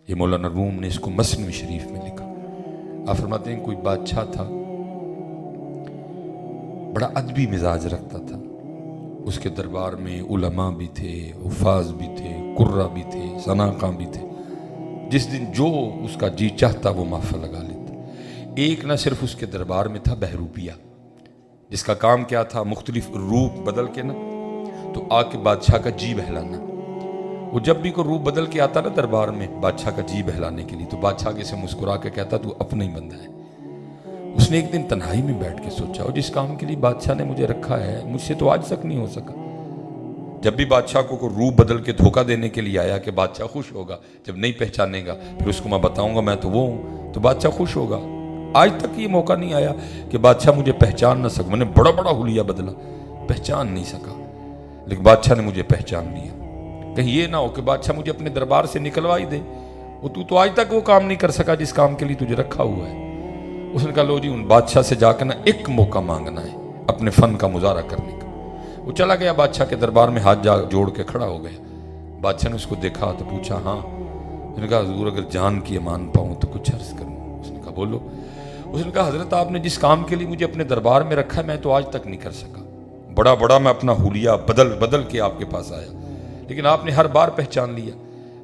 یہ مولانا روم نے اس کو مثنوی شریف میں لکھا۔ آپ فرماتے ہیں کوئی بادشاہ تھا، بڑا ادبی مزاج رکھتا تھا، اس کے دربار میں علماء بھی تھے، حفاظ بھی تھے، قرہ بھی تھے، سناقاں بھی تھے، جس دن جو اس کا جی چاہتا وہ محفل لگا لیتا۔ ایک نہ صرف اس کے دربار میں تھا بہروپیہ، جس کا کام کیا تھا، مختلف روپ بدل کے نا تو آ کے بادشاہ کا جی بہلانا۔ وہ جب بھی کوئی روپ بدل کے آتا نا دربار میں بادشاہ کا جی بہلانے کے لیے، تو بادشاہ کے سے مسکرا کے کہتا تو اپنا ہی بندہ ہے۔ اس نے ایک دن تنہائی میں بیٹھ کے سوچا، اور جس کام کے لیے بادشاہ نے مجھے رکھا ہے مجھ سے تو آج تک نہیں ہو سکا۔ جب بھی بادشاہ کو کوئی روپ بدل کے دھوکہ دینے کے لیے آیا کہ بادشاہ خوش ہوگا، جب نہیں پہچانے گا پھر اس کو میں بتاؤں گا میں تو وہ ہوں، تو بادشاہ خوش ہوگا۔ آج تک یہ موقع نہیں آیا کہ بادشاہ مجھے پہچان نہ سکا۔ میں نے بڑا بڑا حلیہ بدلا، پہچان نہیں سکا، لیکن بادشاہ نے مجھے پہچان لیا۔ کہیں یہ نہ ہو کہ بادشاہ مجھے اپنے دربار سے نکلوا ہی دے، وہ تو آج تک وہ کام نہیں کر سکا جس کام کے لیے تجھے رکھا ہوا ہے۔ اس نے کہا لو جی، ان بادشاہ سے جا کے نا ایک موقع مانگنا ہے اپنے فن کا مظاہرہ کرنے کا۔ وہ چلا گیا بادشاہ کے دربار میں، ہاتھ جوڑ کے کھڑا ہو گیا۔ بادشاہ نے اس کو دیکھا تو پوچھا ہاں؟ اس نے کہا حضور اگر جان کی امان پاؤں تو کچھ عرض کروں۔ اس نے کہا بولو۔ اس نے کہا حضرت آپ نے جس کام کے لیے مجھے اپنے دربار میں رکھا ہے میں تو آج تک نہیں کر سکا۔ بڑا میں اپنا حلیہ بدل کے آپ کے پاس آیا، لیکن آپ نے ہر بار پہچان لیا۔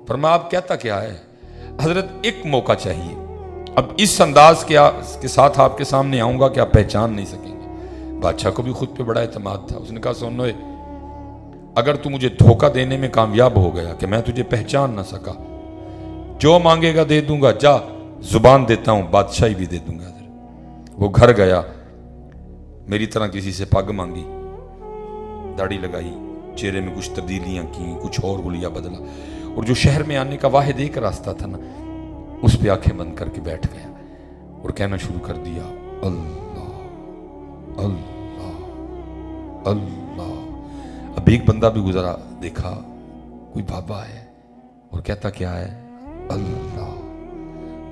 فرمایا آپ کہتا کیا ہے؟ حضرت ایک موقع چاہیے، اب اس انداز کے ساتھ آپ کے سامنے آؤں گا کہ آپ پہچان نہیں سکیں گے۔ بادشاہ کو بھی خود پہ بڑا اعتماد تھا۔ اس نے کہا سنو، اگر تو مجھے دھوکہ دینے میں کامیاب ہو گیا کہ میں تجھے پہچان نہ سکا، جو مانگے گا دے دوں گا، جا زبان دیتا ہوں بادشاہی بھی دے دوں گا۔ وہ گھر گیا، میری طرح کسی سے پگ مانگی، داڑھی لگائی، چہرے میں کچھ تبدیلیاں کی، کچھ اور حلیہ بدلا، اور جو شہر میں آنے کا واحد ایک راستہ تھا نا اس پہ آنکھیں بند کر کے بیٹھ گیا اور کہنا شروع کر دیا اللہ اللہ اللہ۔ اب ایک بندہ بھی گزرا، دیکھا کوئی بابا ہے اور کہتا کیا ہے اللہ۔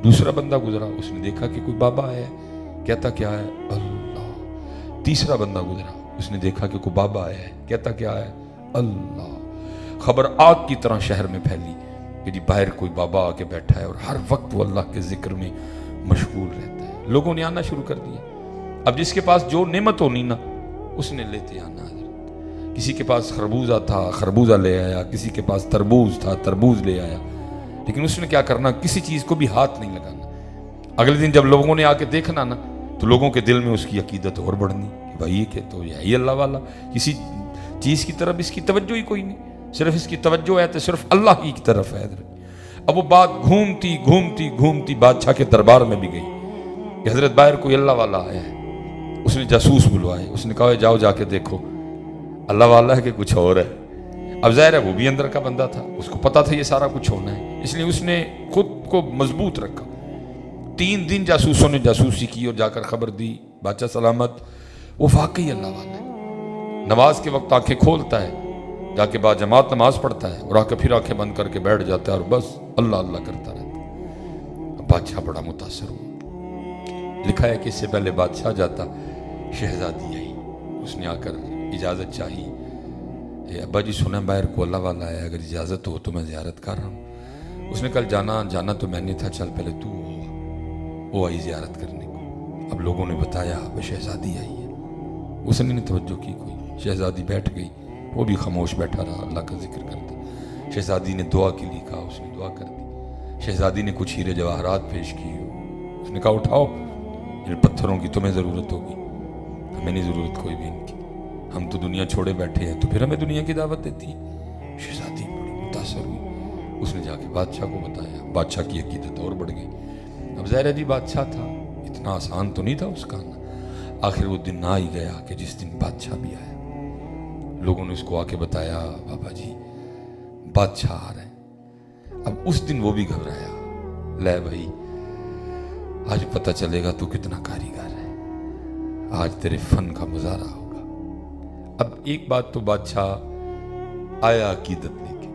دوسرا بندہ گزرا، اس نے دیکھا کہ کوئی بابا ہے، کہتا کیا ہے اللہ۔ تیسرا بندہ گزرا، اس نے دیکھا کہ کوئی بابا ہے، کہتا کیا ہے اللہ۔ خبر آگ کی طرح شہر میں پھیلی کہ جی باہر کوئی بابا آ کے بیٹھا ہے اور ہر وقت وہ اللہ کے ذکر میں مشغول رہتا ہے۔ لوگوں نے آنا شروع کر دیا۔ اب جس کے پاس جو نعمت ہونی نا اس نے لیتے آنا۔ کسی کے پاس خربوزہ تھا، خربوزہ لے آیا، کسی کے پاس تربوز تھا، تربوز لے آیا، لیکن اس نے کیا کرنا، کسی چیز کو بھی ہاتھ نہیں لگانا۔ اگلے دن جب لوگوں نے آ کے دیکھنا نا تو لوگوں کے دل میں اس کی عقیدت اور بڑھنی کہ بھائی یہ کہ تو یہ اللہ والا، کسی چیز کی طرف اس کی توجہ ہی کوئی نہیں، صرف اس کی توجہ ہے تو صرف اللہ کی طرف ہے۔ اب وہ بات گھومتی بادشاہ کے دربار میں بھی گئی کہ حضرت باہر کوئی اللہ والا آیا ہے۔ اس نے جاسوس بلوائے، اس نے کہا جاؤ جا کے دیکھو اللہ والا ہے کہ کچھ اور ہے۔ اب ظاہر ہے وہ بھی اندر کا بندہ تھا، اس کو پتا تھا یہ سارا کچھ ہونا ہے، اس لیے اس نے خود کو مضبوط رکھا۔ 3 دن جاسوسوں نے جاسوسی کی اور جا کر خبر دی بادشاہ سلامت وہ واقعی اللہ والا ہے۔ نماز کے وقت آنکھیں کھولتا ہے، جا کے بعد جماعت نماز پڑھتا ہے اور آ کے پھر آنکھیں بند کر کے بیٹھ جاتا ہے اور بس اللہ اللہ کرتا رہتا ہے۔ اب بادشاہ بڑا متاثر ہوا۔ لکھا ہے کہ اس سے پہلے بادشاہ جاتا شہزادی آئی، اس نے آ کر اجازت چاہی، ابا جی سنا باہر کو اللہ والا ہے، اگر اجازت ہو تو میں زیارت کر رہا ہوں۔ اس نے کل جانا تو میں نے تھا، چل پہلے تو وہ آئی زیارت کرنے کو۔ اب لوگوں نے بتایا وہ شہزادی آئی ہے، اس نے نہیں توجہ کی کوئی۔ شہزادی بیٹھ گئی، وہ بھی خاموش بیٹھا رہا، اللہ کا ذکر کرتا۔ شہزادی نے دعا کے لیے کہا، اس نے دعا کر دی۔ شہزادی نے کچھ ہیرے جواہرات پیش کیے، اس نے کہا اٹھاؤ، ان پتھروں کی تمہیں ضرورت ہوگی، ہمیں نہیں ضرورت کوئی بھی ان کی، ہم تو دنیا چھوڑے بیٹھے ہیں، تو پھر ہمیں دنیا کی دعوت دیتی ہے۔ شہزادی بڑی متاثر ہوئی، اس نے جا کے بادشاہ کو بتایا، بادشاہ کی عقیدت اور بڑھ گئی۔ اب ظاہر جی بادشاہ تھا، اتنا آسان تو نہیں تھا اس کا آنا۔ آخر وہ دن آ ہی گیا کہ جس دن بادشاہ بھی آیا۔ لوگوں نے اس کو آ کے بتایا بابا جی بادشاہ آ رہے ہیں۔ اب اس دن وہ بھی گھبرایا، لے بھائی آج پتہ چلے گا تو کتنا کاریگر ہے، آج تیرے فن کا مظاہرہ ہوگا۔ اب ایک بات تو بادشاہ آیا عقیدت لے کے،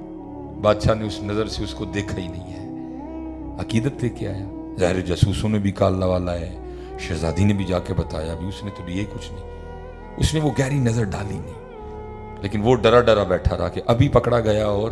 بادشاہ نے اس نظر سے اس کو دیکھا ہی نہیں ہے، عقیدت لے کے آیا۔ ظاہر جاسوسوں نے بھی کہا اللہ والا ہے، شہزادی نے بھی جا کے بتایا، بھی اس نے تو لیے کچھ نہیں، اس نے وہ گہری نظر ڈالی نہیں، لیکن وہ ڈرا بیٹھا رہا کہ ابھی پکڑا گیا اور